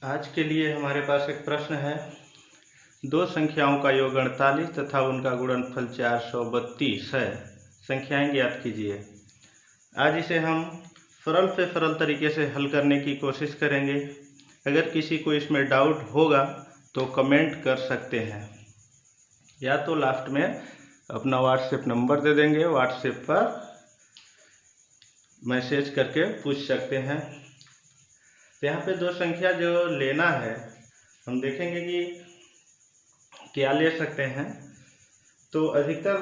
आज के लिए हमारे पास एक प्रश्न है। दो संख्याओं का योग 48 तथा उनका गुणनफल 432 है। संख्याएं ज्ञात कीजिए। आज इसे हम सरल से सरल तरीके से हल करने की कोशिश करेंगे। अगर किसी को इसमें डाउट होगा तो कमेंट कर सकते हैं, या तो लास्ट में अपना व्हाट्सएप नंबर दे देंगे, व्हाट्सएप पर मैसेज करके पूछ सकते हैं। तो यहाँ पे दो संख्या जो लेना है, हम देखेंगे कि क्या ले सकते हैं। तो अधिकतर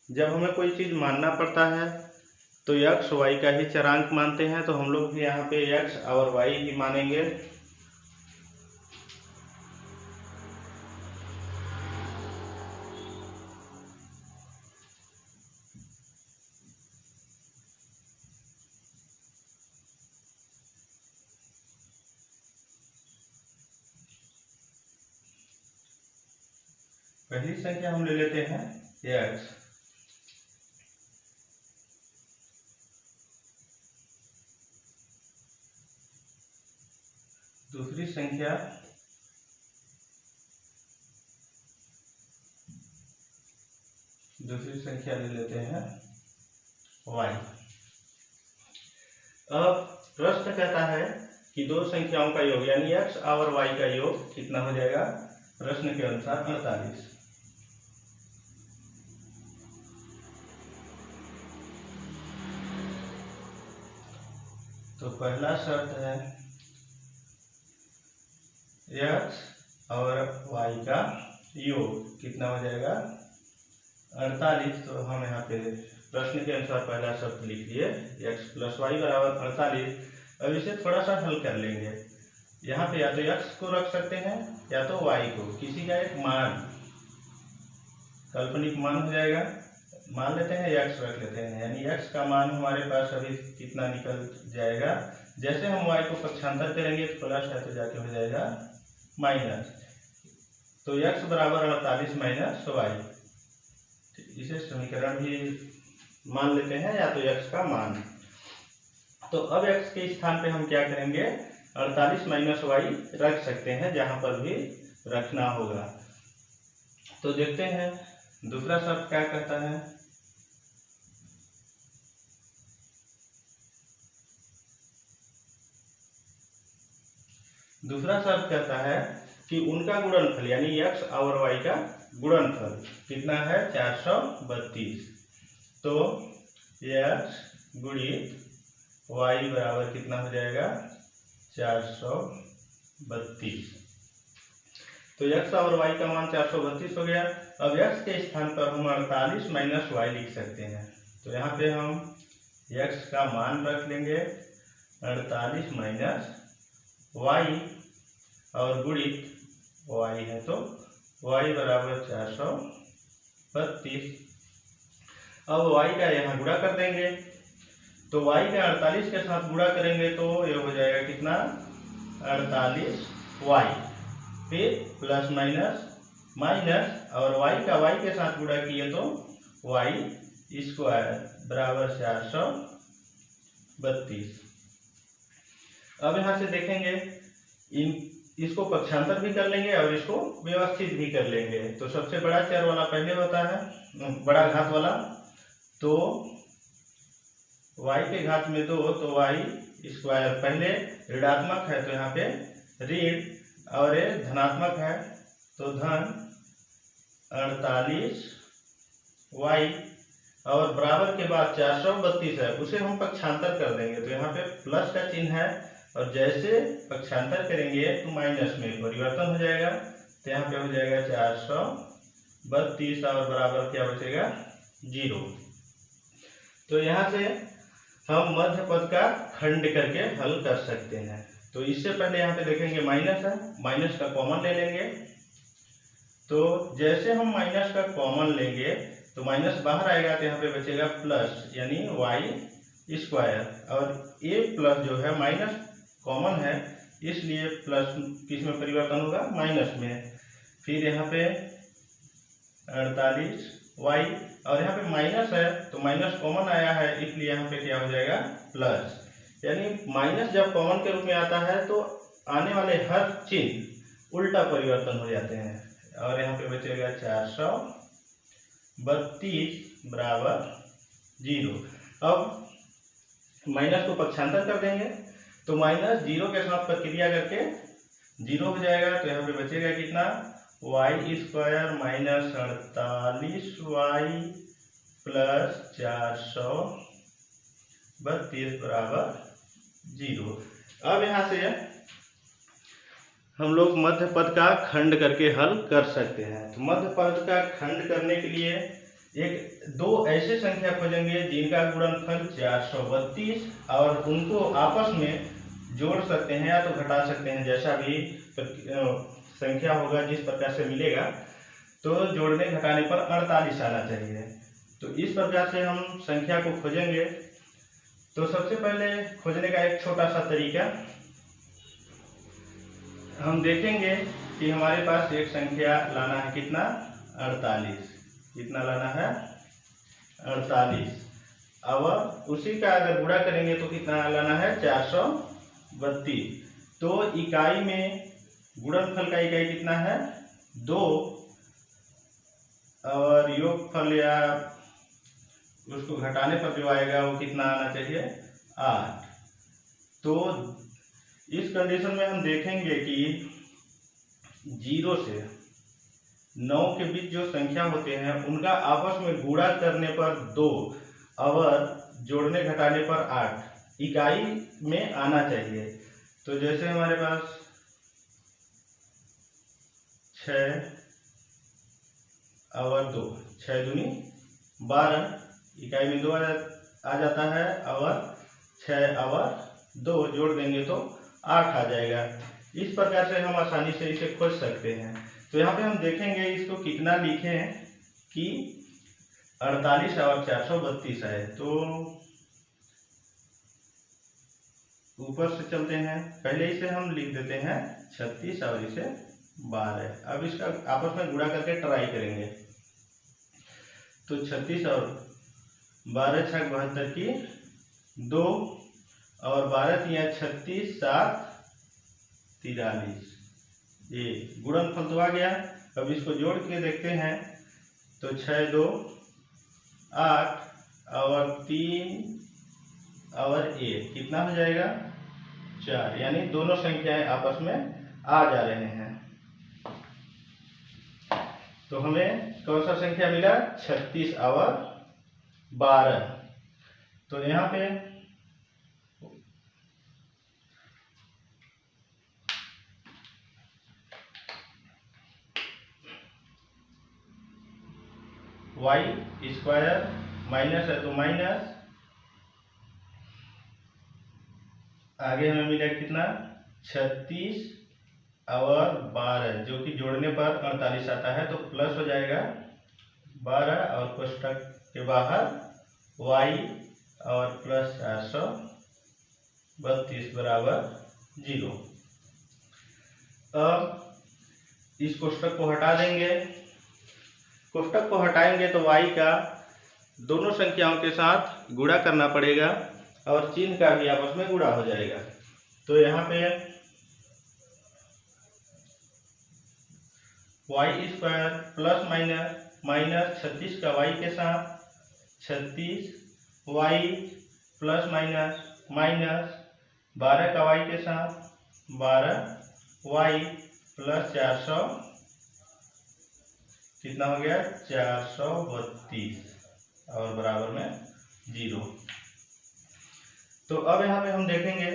जब हमें कोई चीज़ मानना पड़ता है तो x y का ही चरांक मानते हैं, तो हम लोग भी यहाँ पे x और y ही मानेंगे। पहली संख्या हम ले लेते हैं x। दूसरी संख्या ले लेते हैं y। अब प्रश्न कहता है कि दो संख्याओं का योग यानी x और y का योग कितना हो जाएगा। प्रश्न के अनुसार 48। तो पहला शर्त है x और y का योग कितना हो जाएगा 48। तो हम यहाँ पे प्रश्न के अनुसार पहला शर्त लिख लिए x प्लस वाई बराबर 48। अब इसे थोड़ा सा हल कर लेंगे। यहाँ पे या तो x को रख सकते हैं या तो y को, किसी का एक मान, काल्पनिक मान हो जाएगा। मान लेते हैं x रख लेते हैं, यानी x का मान हमारे पास अभी कितना निकल जाएगा। जैसे हम y को पक्षांतर करेंगे तो प्लस है तो जाके हो जाएगा माइनस। तो x बराबर 48 माइनस वाई, इसे समीकरण भी मान लेते हैं, या तो x का मान। तो अब x के स्थान पे हम क्या करेंगे, 48 माइनस वाई रख सकते हैं जहां पर भी रखना होगा। तो देखते हैं दूसरा शब्द क्या कहता है। दूसरा शब्द कहता है कि उनका गुणनफल यानी x और y का गुणनफल कितना है 432। तो x गुणित y बराबर कितना हो जाएगा 432। तो x और y का मान 432 हो गया। अब x के स्थान पर हम 48 माइनस वाई लिख सकते हैं। तो यहाँ पे हम x का मान रख लेंगे 48 माइनस वाई और गुणित y है तो y बराबर 432। अब y का यहाँ गुणा कर देंगे, तो y का 48 के साथ गुणा करेंगे तो ये हो जाएगा कितना 48y, फिर प्लस माइनस माइनस, और y का y के साथ गुणा किए तो y स्क्वायर बराबर 432। अब यहाँ से देखेंगे इसको पक्षांतर भी कर लेंगे और इसको व्यवस्थित भी कर लेंगे। तो सबसे बड़ा चर वाला पहले होता है, बड़ा घात वाला। तो y के घात में 2, तो y स्क्वायर पहले ऋणात्मक है तो यहाँ पे ऋण, और ये धनात्मक है तो धन 48y, और बराबर के बाद 432 है, उसे हम पक्षांतर कर देंगे तो यहाँ पे प्लस का चिन्ह है, और जैसे पक्षांतर करेंगे तो माइनस में परिवर्तन हो जाएगा। तो यहाँ पे हो जाएगा 432 और बराबर क्या बचेगा 0। तो यहाँ से हम मध्य पद का खंड करके हल कर सकते हैं। तो इससे पहले यहाँ पे देखेंगे माइनस है, माइनस का कॉमन ले लेंगे। तो जैसे हम माइनस का कॉमन लेंगे तो माइनस बाहर आएगा तो यहाँ पे बचेगा प्लस यानी वाई स्क्वायर, और ए प्लस जो है माइनस कॉमन है इसलिए प्लस किस में परिवर्तन होगा माइनस में। फिर यहाँ पे 48y, और यहाँ पे माइनस है तो माइनस कॉमन आया है इसलिए यहाँ पे क्या हो जाएगा प्लस। यानी माइनस जब कॉमन के रूप में आता है तो आने वाले हर चिन्ह उल्टा परिवर्तन हो जाते हैं और यहाँ पे बचेगा 432 बराबर 0। अब माइनस को पक्षांतर कर देंगे तो माइनस 0 के साथ प्रक्रिया करके 0 हो जाएगा। तो यहाँ पे बचेगा कितना, Y square minus 48y plus 432 बराबर 0। अब यहाँ से हम लोग मध्य पद का खंड करके हल कर सकते हैं। तो मध्य पद का खंड करने के लिए दो ऐसे संख्या खोजेंगे जिनका गुणनफल 432 और उनको आपस में जोड़ सकते हैं या तो घटा सकते हैं, जैसा भी संख्या होगा जिस प्रकार से मिलेगा। तो जोड़ने घटाने पर 48 आना चाहिए। तो इस प्रकार से हम संख्या को खोजेंगे। तो सबसे पहले खोजने का एक छोटा सा तरीका हम देखेंगे कि हमारे पास एक संख्या लाना है, कितना, 48। कितना लाना है, 48। और उसी का अगर गुणा करेंगे तो कितना लाना है, 432। तो इकाई में गुणनफल का इकाई कितना है, 2 और योगफल या उसको घटाने पर जो आएगा वो कितना आना चाहिए, 8। तो इस कंडीशन में हम देखेंगे कि 0 से 9 के बीच जो संख्या होते हैं उनका आपस में गुणा करने पर 2 और जोड़ने घटाने पर 8 इकाई में आना चाहिए। तो जैसे हमारे पास 6 और 2, 6 दूनी 12, इकाई में 2 आ जाता है और 6 और 2 जोड़ देंगे तो 8 आ जाएगा। इस प्रकार से हम आसानी से इसे खोज सकते हैं। तो यहाँ पे हम देखेंगे इसको कितना लिखें कि 48 और 432 है। तो ऊपर से चलते हैं, पहले इसे हम लिख देते हैं 36 और इसे 12। अब इसका आपस में गुणा करके ट्राई करेंगे। तो 36 और 12 × 72 की 2 और 12 × 36 7 43। ये गुणनफल तो आ गया। अब इसको जोड़ के देखते हैं तो 6 2 8 और 3 और 1 कितना हो जाएगा, 4। यानी दोनों संख्याएं आपस में आ जा रहे हैं। तो हमें कौन सा संख्या मिला, 36 और 12। तो यहाँ पे वाई स्क्वायर माइनस है तो माइनस, आगे हमें मिला कितना, 36 और 12 जो कि जोड़ने पर 48 आता है। तो प्लस हो जाएगा 12 और कोष्टक के बाहर y और प्लस 432 बराबर 0। अब इस कोष्टक को हटा देंगे। कोष्टक को हटाएंगे तो y का दोनों संख्याओं के साथ गुणा करना पड़ेगा और चिन्ह का भी आपस में गुणा हो जाएगा। तो यहाँ पे वाई स्क्वायर प्लस माइनस 36 का y के साथ 36y प्लस माइनस 12 का y के साथ 12y प्लस 400 कितना हो गया, 432 और बराबर में 0। तो अब यहाँ पे हम देखेंगे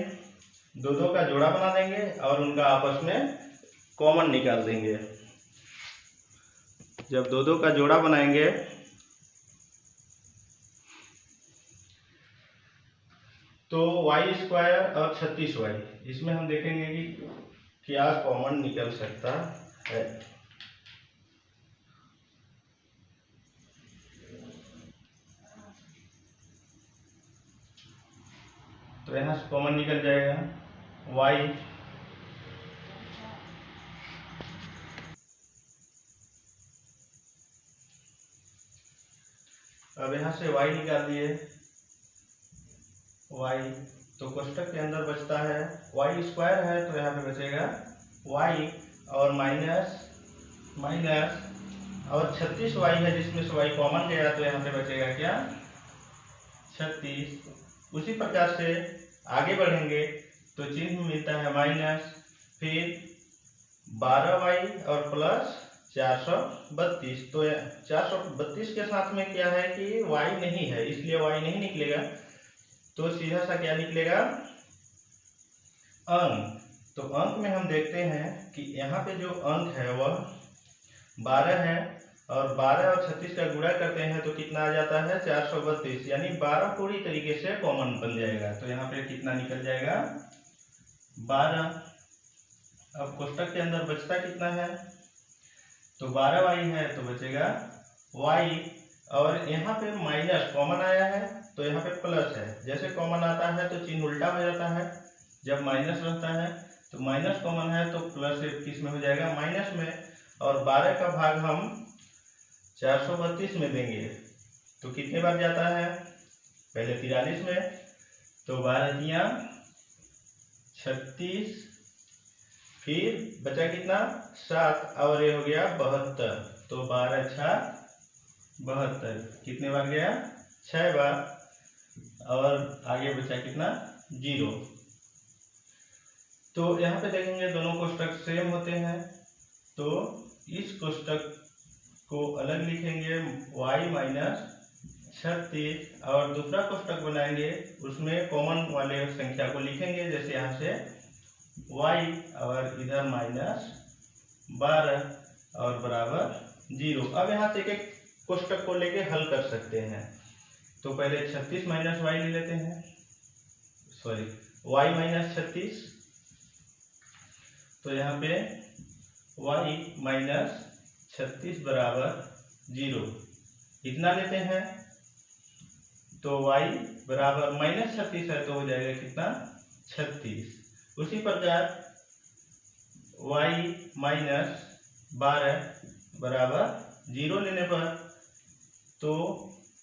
दो का जोड़ा बना देंगे और उनका आपस में कॉमन निकाल देंगे। जब दो का जोड़ा बनाएंगे तो वाई स्क्वायर और 36y, इसमें हम देखेंगे कि क्या कॉमन निकल सकता है। तो यहाँ से कॉमन निकल जाएगा y अब यहाँ से y निकाल दिए, y तो कोष्टक के अंदर बचता है वाई स्क्वायर है, तो यहाँ पे बचेगा वाई और माइनस और 36 वाई है जिसमें से वाई कॉमन गया, तो यहाँ पे बचेगा क्या 36। उसी प्रकार से आगे बढ़ेंगे तो चिन्ह मिलता है माइनस, फिर 12y और प्लस 432। तो 432 के साथ में क्या है कि y नहीं है, इसलिए y नहीं निकलेगा, तो सीधा सा क्या निकलेगा अंक। तो अंक में हम देखते हैं कि यहाँ पे जो अंक है वह 12 है, और 12 और 36 का गुणा करते हैं तो कितना आ जाता है 432, यानी 12 पूरी तरीके से कॉमन बन जाएगा। तो यहाँ पे कितना निकल जाएगा 12। अब कोष्टक के अंदर बचता कितना है, तो 12y है तो बचेगा y, और यहाँ पे माइनस कॉमन आया है तो यहाँ पे प्लस है। जैसे कॉमन आता है तो चिन्ह उल्टा हो जाता है, जब माइनस रहता है तो माइनस कॉमन है तो प्लस किस में हो जाएगा माइनस में, और 12 का भाग हम 432 में देंगे तो कितने बार जाता है, पहले 43 में, तो 12 दिया 36, फिर बचा कितना 7, और ये हो गया 72, तो 12 6 72, कितने बार गया 6 बार, और आगे बचा कितना 0। तो यहाँ पे देखेंगे दोनों कोष्टक सेम होते हैं, तो इस कोष्टक को अलग लिखेंगे y माइनस 36, और दूसरा कोष्टक बनाएंगे उसमें कॉमन वाले संख्या को लिखेंगे, जैसे यहाँ से y और इधर माइनस 12 और बराबर 0। अब यहाँ से एक एक कोष्टक को लेके हल कर सकते हैं। तो पहले 36 माइनस वाई ले लेते हैं, सॉरी y माइनस 36, तो यहाँ पे y माइनस 36 बराबर 0 इतना लेते हैं, तो y बराबर माइनस 36 है तो हो जाएगा कितना 36। उसी प्रकार y माइनस 12 बराबर 0 लेने पर, तो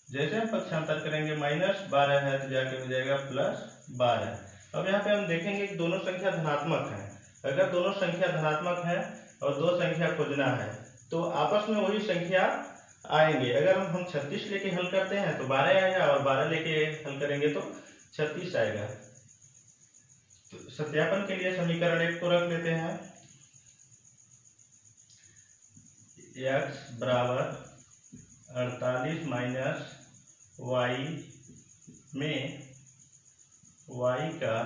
जैसे हम पक्षांतर करेंगे माइनस 12 है तो जाके हो जाएगा प्लस 12। अब यहाँ पे हम देखेंगे कि दोनों संख्या धनात्मक है। अगर दोनों संख्या धनात्मक है और दो संख्या खोजना है तो आपस में वही संख्या आएंगे। अगर हम 36 लेके हल करते हैं तो 12 आएगा, और 12 लेके हल करेंगे तो 36 आएगा। तो सत्यापन के लिए समीकरण 1 को रख लेते हैं, x बराबर 48 माइनस y में y का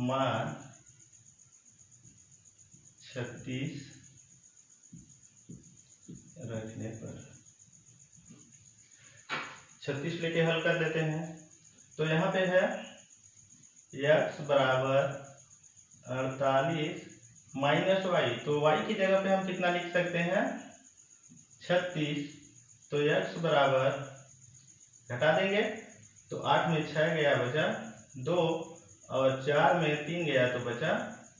मान 36 रखने पर 36 लेके हल कर लेते हैं। तो यहाँ पे है x बराबर 48 माइनस y, तो y की जगह पे हम कितना लिख सकते हैं 36, तो x बराबर घटा देंगे तो 8 में 6 गया बचा 2, और 4 में 3 गया तो बचा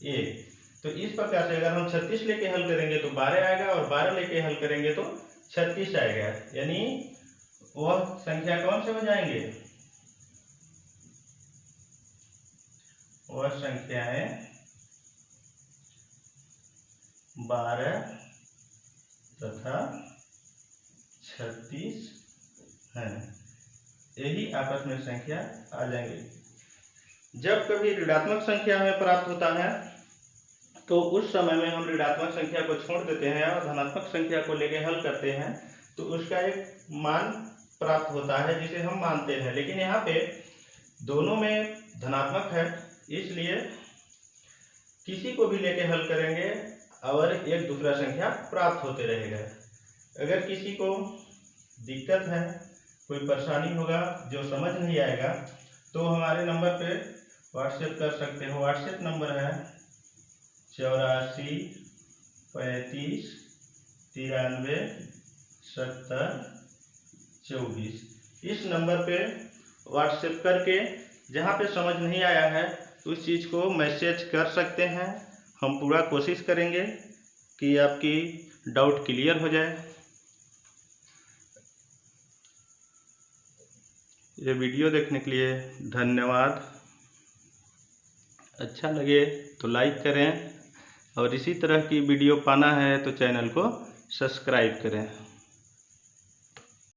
1। तो इस प्रकार से अगर हम 36 लेके हल करेंगे तो 12 आएगा, और 12 लेके हल करेंगे तो 36 आएगा, यानी वह संख्या कौन से हो जाएंगे, वह संख्याएं 12 तथा 36 हैं। यही आपस में संख्या आ जाएंगे। जब कभी ऋणात्मक संख्या हमें प्राप्त होता है तो उस समय में हम ऋणात्मक संख्या को छोड़ देते हैं और धनात्मक संख्या को लेके हल करते हैं, तो उसका एक मान प्राप्त होता है जिसे हम मानते हैं। लेकिन यहाँ पे दोनों में धनात्मक है, इसलिए किसी को भी लेके हल करेंगे और एक दूसरा संख्या प्राप्त होते रहेगा। अगर किसी को दिक्कत है, कोई परेशानी होगा, जो समझ नहीं आएगा, तो हमारे नंबर पे व्हाट्सएप कर सकते हो। व्हाट्सएप नंबर है 84 35 93 70 24। इस नंबर पे व्हाट्सएप करके जहाँ पे समझ नहीं आया है उस चीज़ को मैसेज कर सकते हैं। हम पूरा कोशिश करेंगे कि आपकी डाउट क्लियर हो जाए। ये वीडियो देखने के लिए धन्यवाद। अच्छा लगे तो लाइक करें और इसी तरह की वीडियो पाना है तो चैनल को सब्सक्राइब करें।